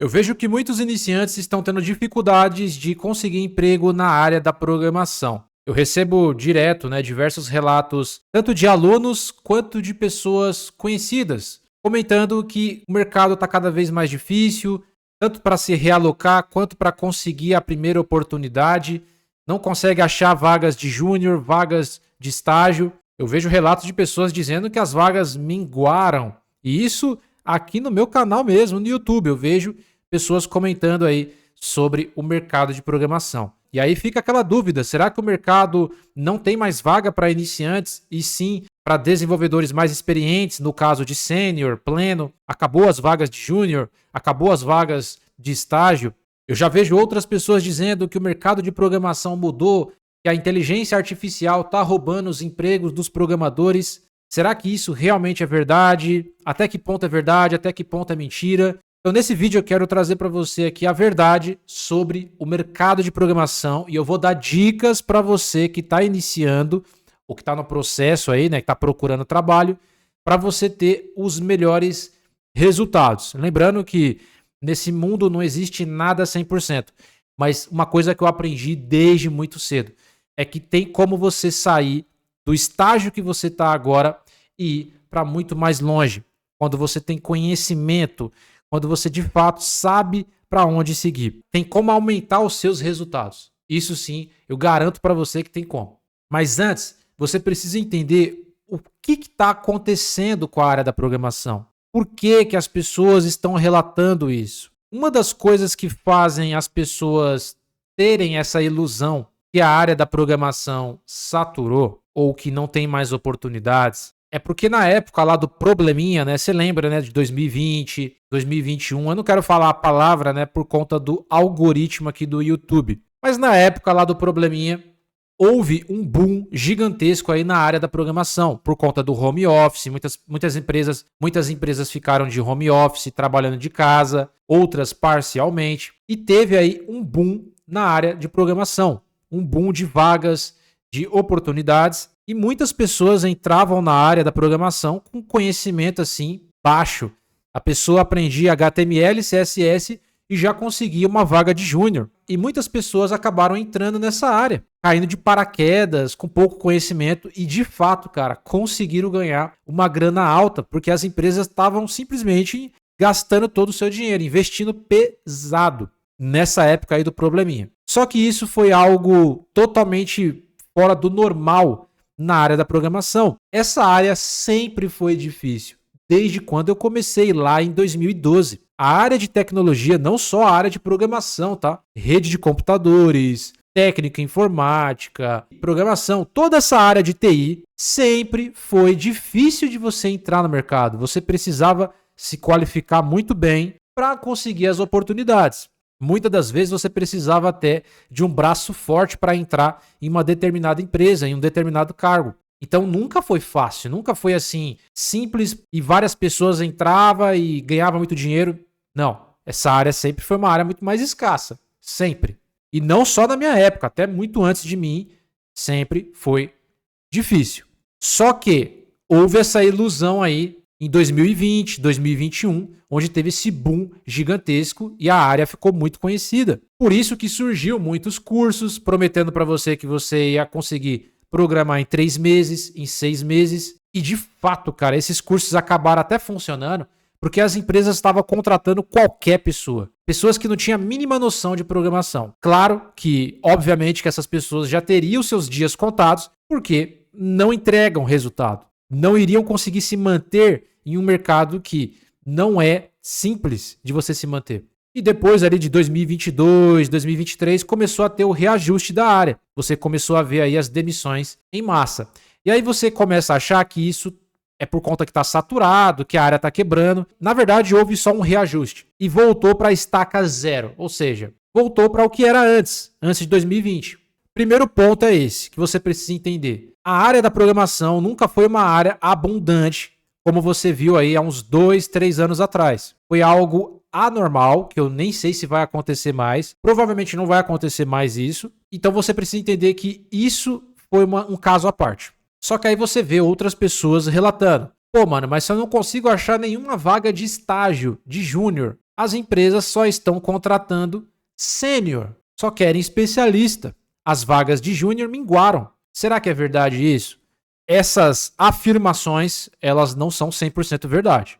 Eu vejo que muitos iniciantes estão tendo dificuldades de conseguir emprego na área da programação. Eu recebo direto, diversos relatos, tanto de alunos quanto de pessoas conhecidas, comentando que o mercado está cada vez mais difícil, tanto para se realocar quanto para conseguir a primeira oportunidade. Não consegue achar vagas de júnior, vagas de estágio. Eu vejo relatos de pessoas dizendo que as vagas minguaram. E isso aqui no meu canal mesmo, no YouTube, eu vejo pessoas comentando aí sobre o mercado de programação. E aí fica aquela dúvida, será que o mercado não tem mais vaga para iniciantes e sim para desenvolvedores mais experientes, no caso de sênior, pleno? Acabou as vagas de júnior? Acabou as vagas de estágio? Eu já vejo outras pessoas dizendo que o mercado de programação mudou, que a inteligência artificial está roubando os empregos dos programadores. Será que isso realmente é verdade? Até que ponto é verdade? Até que ponto é mentira? Então, nesse vídeo eu quero trazer para você aqui a verdade sobre o mercado de programação e eu vou dar dicas para você que está iniciando ou que está no processo aí, que está procurando trabalho, para você ter os melhores resultados. Lembrando que nesse mundo não existe nada 100%, mas uma coisa que eu aprendi desde muito cedo é que tem como você sair do estágio que você está agora e ir para muito mais longe, quando você tem conhecimento, quando você de fato sabe para onde seguir. Tem como aumentar os seus resultados. Isso sim, eu garanto para você que tem como. Mas antes, você precisa entender o que está acontecendo com a área da programação. Por que as pessoas estão relatando isso? Uma das coisas que fazem as pessoas terem essa ilusão que a área da programação saturou ou que não tem mais oportunidades é porque na época lá do probleminha, você lembra, de 2020, 2021, eu não quero falar a palavra, por conta do algoritmo aqui do YouTube, mas na época lá do probleminha, houve um boom gigantesco aí na área da programação, por conta do home office, muitas empresas ficaram de home office, trabalhando de casa, outras parcialmente, e teve aí um boom na área de programação, um boom de vagas, de oportunidades, e muitas pessoas entravam na área da programação com conhecimento assim baixo. A pessoa aprendia HTML, CSS e já conseguia uma vaga de júnior. E muitas pessoas acabaram entrando nessa área, caindo de paraquedas, com pouco conhecimento e de fato, conseguiram ganhar uma grana alta, porque as empresas estavam simplesmente gastando todo o seu dinheiro, investindo pesado nessa época aí do probleminha. Só que isso foi algo totalmente fora do normal na área da programação. Essa área sempre foi difícil, desde quando eu comecei lá em 2012. A área de tecnologia, não só a área de programação, tá? Rede de computadores, técnica informática, programação, toda essa área de TI sempre foi difícil de você entrar no mercado. Você precisava se qualificar muito bem para conseguir as oportunidades. Muitas das vezes você precisava até de um braço forte para entrar em uma determinada empresa, em um determinado cargo. Então nunca foi fácil, nunca foi assim simples e várias pessoas entravam e ganhavam muito dinheiro. Não, essa área sempre foi uma área muito mais escassa, sempre. E não só na minha época, até muito antes de mim, sempre foi difícil. Só que houve essa ilusão aí em 2020, 2021, onde teve esse boom gigantesco e a área ficou muito conhecida. Por isso que surgiu muitos cursos prometendo para você que você ia conseguir programar em 3 meses, em 6 meses. E de fato, esses cursos acabaram até funcionando porque as empresas estavam contratando qualquer pessoa. Pessoas que não tinham a mínima noção de programação. Claro que, obviamente, que essas pessoas já teriam seus dias contados porque não entregam resultado. Não iriam conseguir se manter em um mercado que não é simples de você se manter. E depois ali de 2022, 2023, começou a ter o reajuste da área. Você começou a ver aí as demissões em massa. E aí você começa a achar que isso é por conta que está saturado, que a área está quebrando. Na verdade, houve só um reajuste e voltou para a estaca zero. Ou seja, voltou para o que era antes de 2020. Primeiro ponto é esse, que você precisa entender. A área da programação nunca foi uma área abundante, como você viu aí há uns 2, 3 anos atrás. Foi algo anormal, que eu nem sei se vai acontecer mais. Provavelmente não vai acontecer mais isso. Então você precisa entender que isso foi um caso à parte. Só que aí você vê outras pessoas relatando. Pô, mano, mas se eu não consigo achar nenhuma vaga de estágio, de júnior, as empresas só estão contratando sênior, só querem especialista. As vagas de júnior minguaram. Será que é verdade isso? Essas afirmações, elas não são 100% verdade.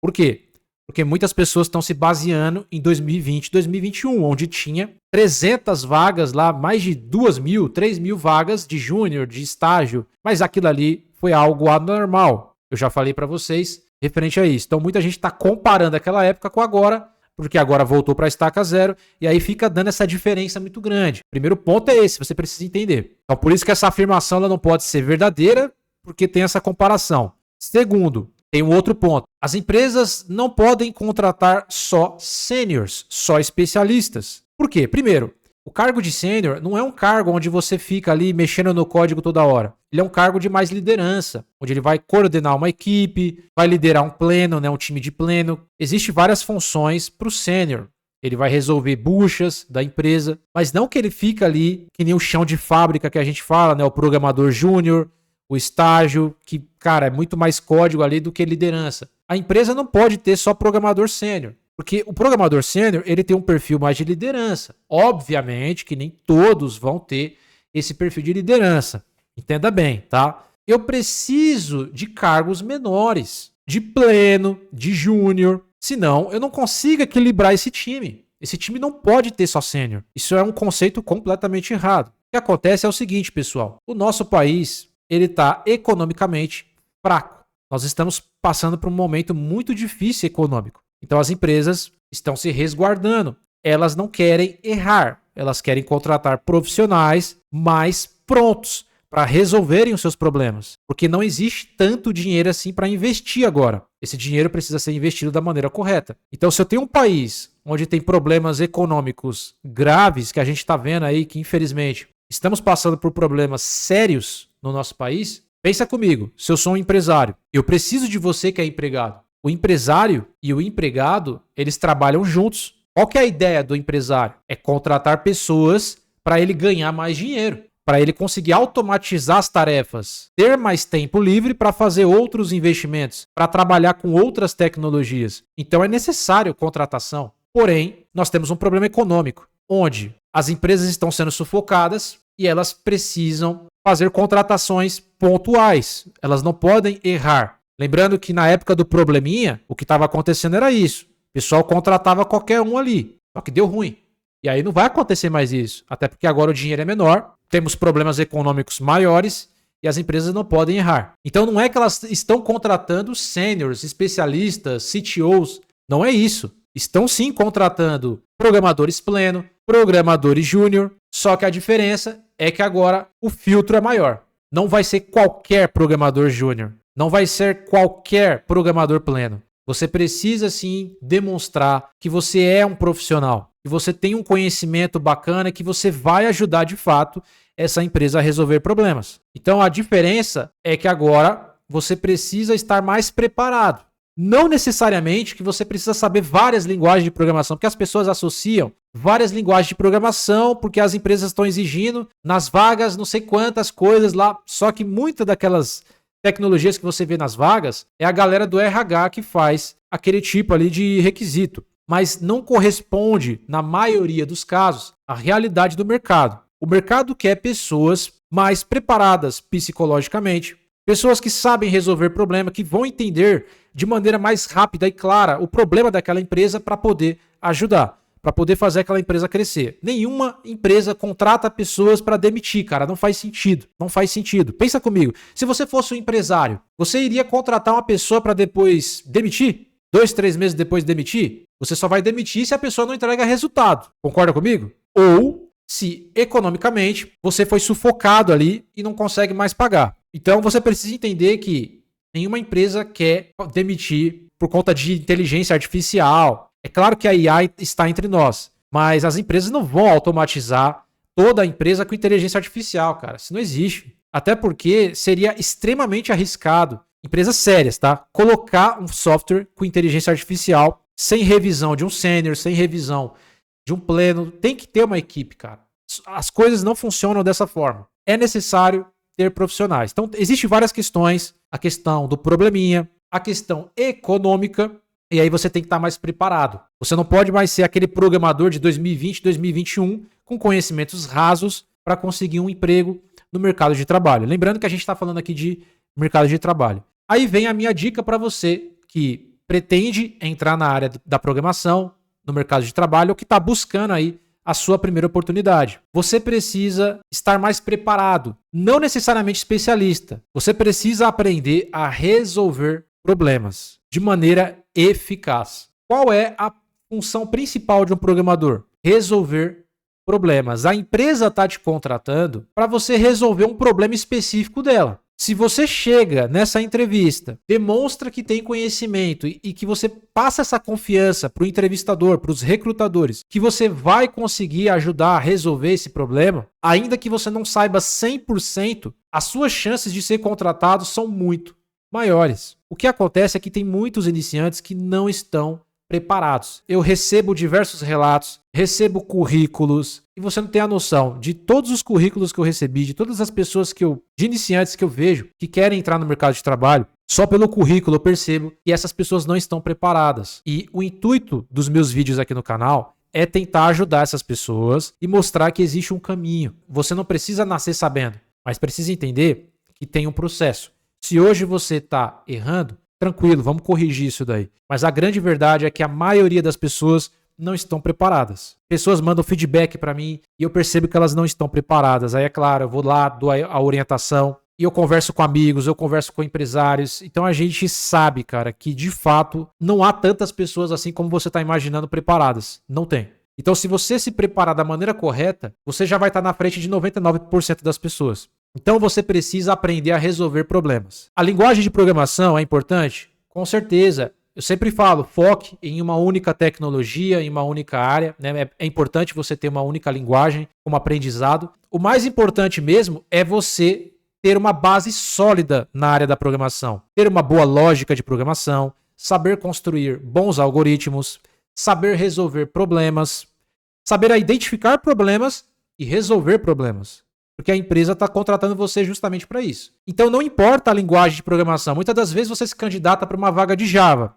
Por quê? Porque muitas pessoas estão se baseando em 2020, 2021, onde tinha 300 vagas lá, mais de 2.000, 3.000 vagas de júnior, de estágio. Mas aquilo ali foi algo anormal. Eu já falei para vocês referente a isso. Então muita gente está comparando aquela época com agora, porque agora voltou para a estaca zero, e aí fica dando essa diferença muito grande. Primeiro ponto é esse, você precisa entender. Então por isso que essa afirmação ela não pode ser verdadeira, porque tem essa comparação. Segundo, tem um outro ponto. As empresas não podem contratar só seniors, só especialistas. Por quê? Primeiro, o cargo de sênior não é um cargo onde você fica ali mexendo no código toda hora. Ele é um cargo de mais liderança, onde ele vai coordenar uma equipe, vai liderar um pleno, né, um time de pleno. Existem várias funções para o sênior. Ele vai resolver buchas da empresa, mas não que ele fica ali que nem o chão de fábrica que a gente fala, né, o programador júnior, o estágio, que, cara, é muito mais código ali do que liderança. A empresa não pode ter só programador sênior, porque o programador sênior, ele tem um perfil mais de liderança. Obviamente que nem todos vão ter esse perfil de liderança. Entenda bem, tá? Eu preciso de cargos menores, de pleno, de júnior, senão eu não consigo equilibrar esse time. Esse time não pode ter só sênior. Isso é um conceito completamente errado. O que acontece é o seguinte, pessoal. O nosso país, ele está economicamente fraco. Nós estamos passando por um momento muito difícil econômico. Então as empresas estão se resguardando. Elas não querem errar. Elas querem contratar profissionais mais prontos para resolverem os seus problemas. Porque não existe tanto dinheiro assim para investir agora. Esse dinheiro precisa ser investido da maneira correta. Então se eu tenho um país onde tem problemas econômicos graves, que a gente está vendo aí que infelizmente estamos passando por problemas sérios no nosso país, pensa comigo, se eu sou um empresário, eu preciso de você que é empregado. O empresário e o empregado, eles trabalham juntos. Qual que é a ideia do empresário? É contratar pessoas para ele ganhar mais dinheiro, para ele conseguir automatizar as tarefas, ter mais tempo livre para fazer outros investimentos, para trabalhar com outras tecnologias. Então é necessário contratação. Porém, nós temos um problema econômico, onde as empresas estão sendo sufocadas e elas precisam fazer contratações pontuais. Elas não podem errar. Lembrando que na época do probleminha, o que estava acontecendo era isso. O pessoal contratava qualquer um ali, só que deu ruim. E aí não vai acontecer mais isso, até porque agora o dinheiro é menor, temos problemas econômicos maiores e as empresas não podem errar. Então não é que elas estão contratando seniors, especialistas, CTOs, não é isso. Estão sim contratando programadores pleno, programadores júnior, só que a diferença é que agora o filtro é maior. Não vai ser qualquer programador júnior, não vai ser qualquer programador pleno. Você precisa sim demonstrar que você é um profissional, que você tem um conhecimento bacana, que você vai ajudar de fato essa empresa a resolver problemas. Então a diferença é que agora você precisa estar mais preparado. Não necessariamente que você precisa saber várias linguagens de programação, porque as pessoas associam várias linguagens de programação porque as empresas estão exigindo nas vagas não sei quantas coisas lá, só que muitas daquelas tecnologias que você vê nas vagas é a galera do RH que faz aquele tipo ali de requisito, mas não corresponde, na maioria dos casos, à realidade do mercado. O mercado quer pessoas mais preparadas psicologicamente, pessoas que sabem resolver problema, que vão entender de maneira mais rápida e clara o problema daquela empresa para poder ajudar, para poder fazer aquela empresa crescer. Nenhuma empresa contrata pessoas para demitir, cara, não faz sentido, não faz sentido. Pensa comigo, se você fosse um empresário, você iria contratar uma pessoa para depois demitir? 2, 3 meses depois demitir? Você só vai demitir se a pessoa não entrega resultado, concorda comigo? Ou se economicamente você foi sufocado ali e não consegue mais pagar. Então você precisa entender que nenhuma empresa quer demitir por conta de inteligência artificial. É claro que a IA está entre nós, mas as empresas não vão automatizar toda a empresa com inteligência artificial, cara. Isso não existe. Até porque seria extremamente arriscado, empresas sérias, tá? Colocar um software com inteligência artificial sem revisão de um sênior, sem revisão de um pleno. Tem que ter uma equipe, cara. As coisas não funcionam dessa forma. É necessário ter profissionais. Então, existem várias questões. A questão do probleminha, a questão econômica, E aí você tem que estar mais preparado. Você não pode mais ser aquele programador de 2020, 2021 com conhecimentos rasos para conseguir um emprego no mercado de trabalho. Lembrando que a gente está falando aqui de mercado de trabalho. Aí vem a minha dica para você que pretende entrar na área da programação, no mercado de trabalho, ou que está buscando aí a sua primeira oportunidade. Você precisa estar mais preparado, não necessariamente especialista. Você precisa aprender a resolver problemas de maneira eficaz. Qual é a função principal de um programador? Resolver problemas. A empresa está te contratando para você resolver um problema específico dela. Se você chega nessa entrevista, demonstra que tem conhecimento e que você passa essa confiança para o entrevistador, para os recrutadores, que você vai conseguir ajudar a resolver esse problema, ainda que você não saiba 100%, as suas chances de ser contratado são muito maiores. O que acontece é que tem muitos iniciantes que não estão preparados. Eu recebo diversos relatos, recebo currículos, e você não tem a noção de todos os currículos que eu recebi, de todas as pessoas de iniciantes que eu vejo, que querem entrar no mercado de trabalho. Só pelo currículo eu percebo que essas pessoas não estão preparadas. E o intuito dos meus vídeos aqui no canal é tentar ajudar essas pessoas e mostrar que existe um caminho. Você não precisa nascer sabendo, mas precisa entender que tem um processo. Se hoje você está errando, tranquilo, vamos corrigir isso daí. Mas a grande verdade é que a maioria das pessoas não estão preparadas. Pessoas mandam feedback para mim e eu percebo que elas não estão preparadas. Aí é claro, eu vou lá, dou a orientação e eu converso com amigos, eu converso com empresários. Então a gente sabe, cara, que de fato não há tantas pessoas assim como você está imaginando preparadas. Não tem. Então se você se preparar da maneira correta, você já vai estar na frente de 99% das pessoas. Então você precisa aprender a resolver problemas. A linguagem de programação é importante? Com certeza. Eu sempre falo, foque em uma única tecnologia, em uma única área. Né? É importante você ter uma única linguagem como aprendizado. O mais importante mesmo é você ter uma base sólida na área da programação. Ter uma boa lógica de programação, saber construir bons algoritmos, saber resolver problemas, saber identificar problemas e resolver problemas. Porque a empresa está contratando você justamente para isso. Então não importa a linguagem de programação. Muitas das vezes você se candidata para uma vaga de Java.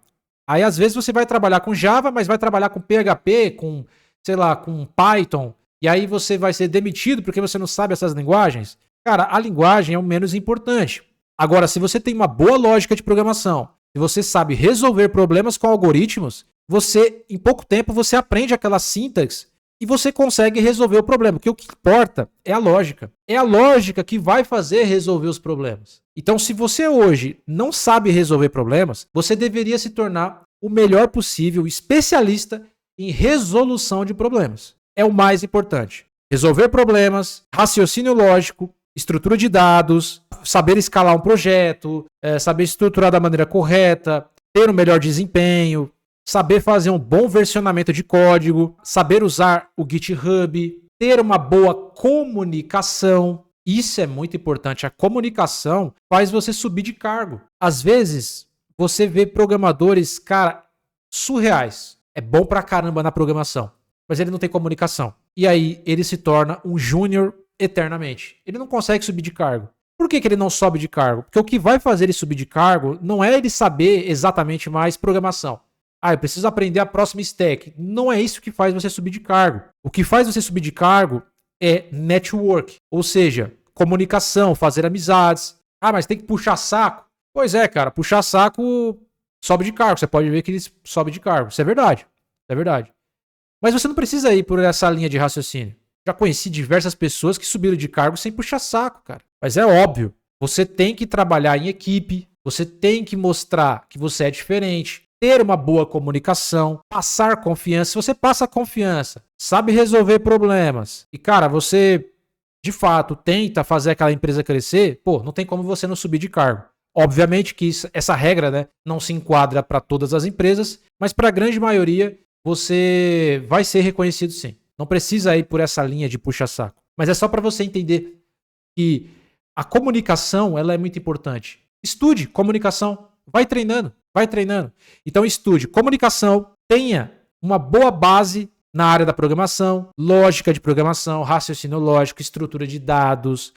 Aí às vezes você vai trabalhar com Java, mas vai trabalhar com PHP, com, sei lá, com Python. E aí você vai ser demitido porque você não sabe essas linguagens. Cara, a linguagem é o menos importante. Agora, se você tem uma boa lógica de programação, se você sabe resolver problemas com algoritmos, você, em pouco tempo, você aprende aquela sintaxe e você consegue resolver o problema. Porque o que importa é a lógica. É a lógica que vai fazer resolver os problemas. Então, se você hoje não sabe resolver problemas, você deveria se tornar o melhor possível especialista em resolução de problemas. É o mais importante. Resolver problemas, raciocínio lógico, estrutura de dados, saber escalar um projeto, saber estruturar da maneira correta, ter um melhor desempenho, saber fazer um bom versionamento de código, saber usar o GitHub, ter uma boa comunicação. Isso é muito importante. A comunicação faz você subir de cargo. Às vezes, você vê programadores, cara, surreais. É bom pra caramba na programação, mas ele não tem comunicação. E aí, ele se torna um júnior eternamente. Ele não consegue subir de cargo. Por que ele não sobe de cargo? Porque o que vai fazer ele subir de cargo não é ele saber exatamente mais programação. Eu preciso aprender a próxima stack. Não é isso que faz você subir de cargo. O que faz você subir de cargo é network, ou seja, comunicação, fazer amizades. Mas tem que puxar saco. Pois é, cara, puxar saco sobe de cargo. Você pode ver que ele sobe de cargo. Isso é verdade. É verdade. Mas você não precisa ir por essa linha de raciocínio. Já conheci diversas pessoas que subiram de cargo sem puxar saco, cara. Mas é óbvio, você tem que trabalhar em equipe, você tem que mostrar que você é diferente, ter uma boa comunicação, passar confiança. Se você passa confiança, sabe resolver problemas e, cara, você de fato tenta fazer aquela empresa crescer, não tem como você não subir de cargo. Obviamente que essa regra, né, não se enquadra para todas as empresas, mas para a grande maioria você vai ser reconhecido sim. Não precisa ir por essa linha de puxa-saco. Mas é só para você entender que a comunicação ela é muito importante. Estude comunicação. Vai treinando. Então estude comunicação. Tenha uma boa base na área da programação. Lógica de programação, raciocínio lógico, estrutura de dados,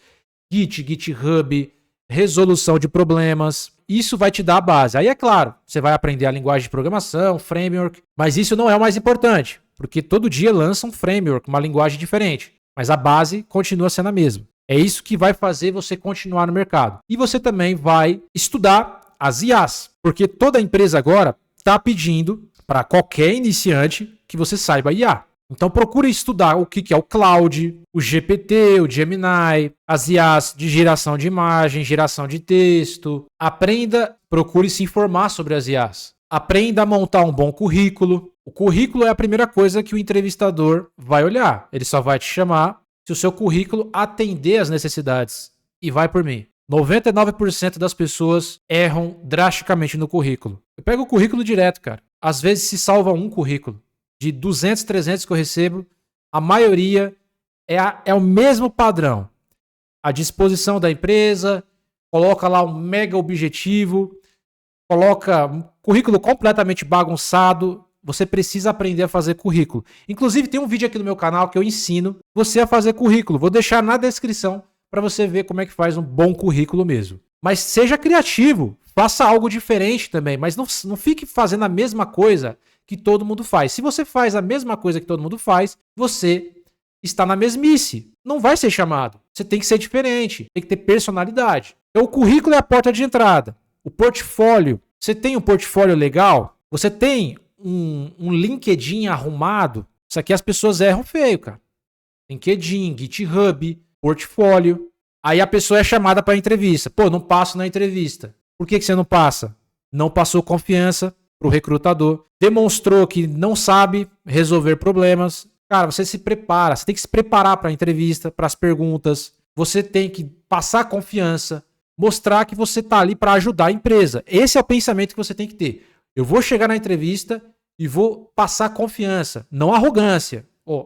GitHub. resolução de problemas. Isso vai te dar a base. Aí é claro, você vai aprender a linguagem de programação, framework, mas isso não é o mais importante, porque todo dia lança um framework, uma linguagem diferente, mas a base continua sendo a mesma. É isso que vai fazer você continuar no mercado. E você também vai estudar as IAs, porque toda empresa agora está pedindo para qualquer iniciante que você saiba IA. Então procure estudar o que é o Cloud, o GPT, o Gemini, as IAs de geração de imagem, geração de texto. Aprenda, procure se informar sobre as IAs. Aprenda a montar um bom currículo. O currículo é a primeira coisa que o entrevistador vai olhar. Ele só vai te chamar se o seu currículo atender às necessidades. E vai por mim. 99% das pessoas erram drasticamente no currículo. Eu pego o currículo direto, cara. Às vezes se salva um currículo. De 200, 300 que eu recebo, a maioria é o mesmo padrão. A disposição da empresa, coloca lá um mega objetivo, coloca um currículo completamente bagunçado. Você precisa aprender a fazer currículo. Inclusive, tem um vídeo aqui no meu canal que eu ensino você a fazer currículo. Vou deixar na descrição para você ver como é que faz um bom currículo mesmo. Mas seja criativo, faça algo diferente também, mas não fique fazendo a mesma coisa que todo mundo faz. Se você faz a mesma coisa que todo mundo faz, você está na mesmice. Não vai ser chamado. Você tem que ser diferente, tem que ter personalidade. Então, o currículo é a porta de entrada. O portfólio. Você tem um portfólio legal? Você tem um LinkedIn arrumado? Isso aqui as pessoas erram feio, cara. LinkedIn, GitHub, portfólio. Aí a pessoa é chamada para entrevista. Pô, não passo na entrevista. Por que você não passa? Não passou confiança para o recrutador. Demonstrou que não sabe resolver problemas. Cara, você se prepara. Você tem que se preparar para a entrevista, para as perguntas. Você tem que passar confiança. Mostrar que você está ali para ajudar a empresa. Esse é o pensamento que você tem que ter. Eu vou chegar na entrevista e vou passar confiança. Não arrogância.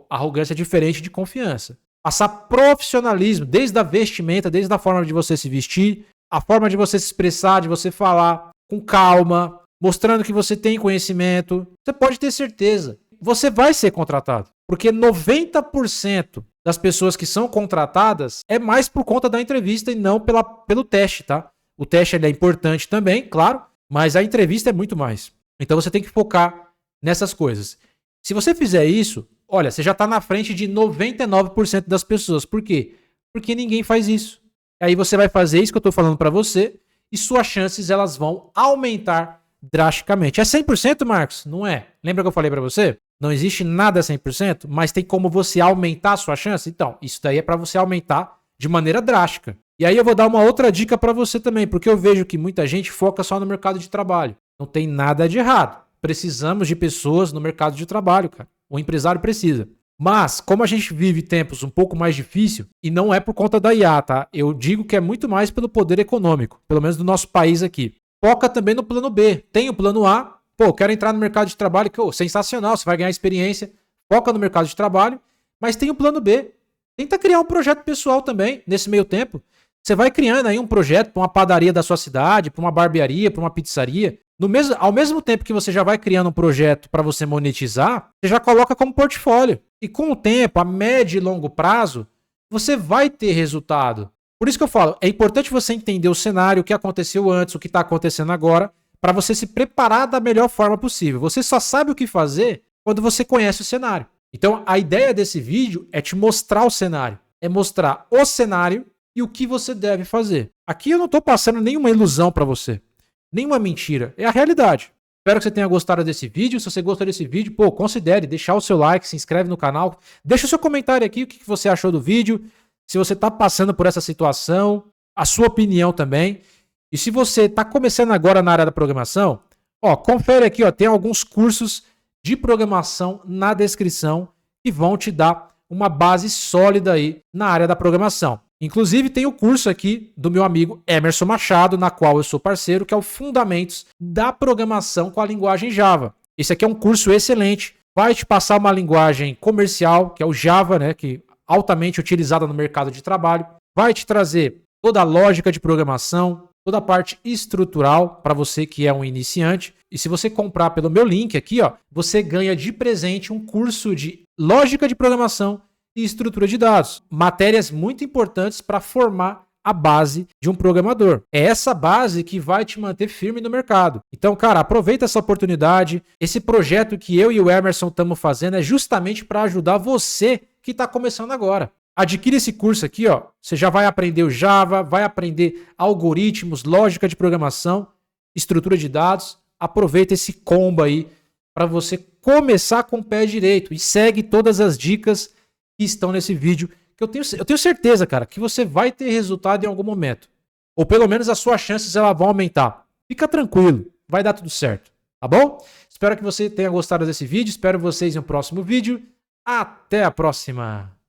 Arrogância é diferente de confiança. Passar profissionalismo, desde a vestimenta, desde a forma de você se vestir, a forma de você se expressar, de você falar com calma, mostrando que você tem conhecimento. Você pode ter certeza. Você vai ser contratado. Porque 90% das pessoas que são contratadas é mais por conta da entrevista e não pelo teste, tá? O teste ele é importante também, claro, mas a entrevista é muito mais. Então você tem que focar nessas coisas. Se você fizer isso, olha, você já está na frente de 99% das pessoas. Por quê? Porque ninguém faz isso. Aí você vai fazer isso que eu estou falando para você e suas chances elas vão aumentar drasticamente. É 100%, Marcos? Não é. Lembra que eu falei para você? Não existe nada 100%, mas tem como você aumentar a sua chance? Então, isso daí é para você aumentar de maneira drástica. E aí eu vou dar uma outra dica para você também, porque eu vejo que muita gente foca só no mercado de trabalho. Não tem nada de errado. Precisamos de pessoas no mercado de trabalho, cara. O empresário precisa. Mas, como a gente vive tempos um pouco mais difíceis, e não é por conta da IA, tá? Eu digo que é muito mais pelo poder econômico, pelo menos do nosso país aqui. Foca também no plano B. Tem o plano A, quero entrar no mercado de trabalho, sensacional, você vai ganhar experiência. Foca no mercado de trabalho, mas tem o plano B. Tenta criar um projeto pessoal também, nesse meio tempo. Você vai criando aí um projeto para uma padaria da sua cidade, para uma barbearia, para uma pizzaria. Ao mesmo tempo que você já vai criando um projeto para você monetizar, você já coloca como portfólio. E com o tempo, a médio e longo prazo, você vai ter resultado. Por isso que eu falo, é importante você entender o cenário, o que aconteceu antes, o que está acontecendo agora, para você se preparar da melhor forma possível. Você só sabe o que fazer quando você conhece o cenário. Então, a ideia desse vídeo é te mostrar o cenário. É mostrar o cenário e o que você deve fazer. Aqui eu não estou passando nenhuma ilusão para você. Nenhuma mentira. É a realidade. Espero que você tenha gostado desse vídeo. Se você gostou desse vídeo, considere deixar o seu like, se inscreve no canal. Deixa o seu comentário aqui, o que você achou do vídeo. Se você está passando por essa situação, a sua opinião também. E se você está começando agora na área da programação, confere aqui, tem alguns cursos de programação na descrição que vão te dar uma base sólida aí na área da programação. Inclusive tem o curso aqui do meu amigo Emerson Machado, na qual eu sou parceiro, que é o Fundamentos da Programação com a Linguagem Java. Esse aqui é um curso excelente, vai te passar uma linguagem comercial, que é o Java, né, que é altamente utilizada no mercado de trabalho, vai te trazer toda a lógica de programação, toda a parte estrutural para você que é um iniciante. E se você comprar pelo meu link aqui, você ganha de presente um curso de lógica de programação e estrutura de dados. Matérias muito importantes para formar a base de um programador. É essa base que vai te manter firme no mercado. Então, cara, aproveita essa oportunidade. Esse projeto que eu e o Emerson estamos fazendo é justamente para ajudar você que está começando agora. Adquire esse curso aqui, ó. Você já vai aprender o Java, vai aprender algoritmos, lógica de programação, estrutura de dados. Aproveita esse combo aí para você começar com o pé direito e segue todas as dicas que estão nesse vídeo, que eu tenho certeza, cara, que você vai ter resultado em algum momento. Ou pelo menos as suas chances elas vão aumentar. Fica tranquilo, vai dar tudo certo, tá bom? Espero que você tenha gostado desse vídeo, espero vocês no próximo vídeo. Até a próxima!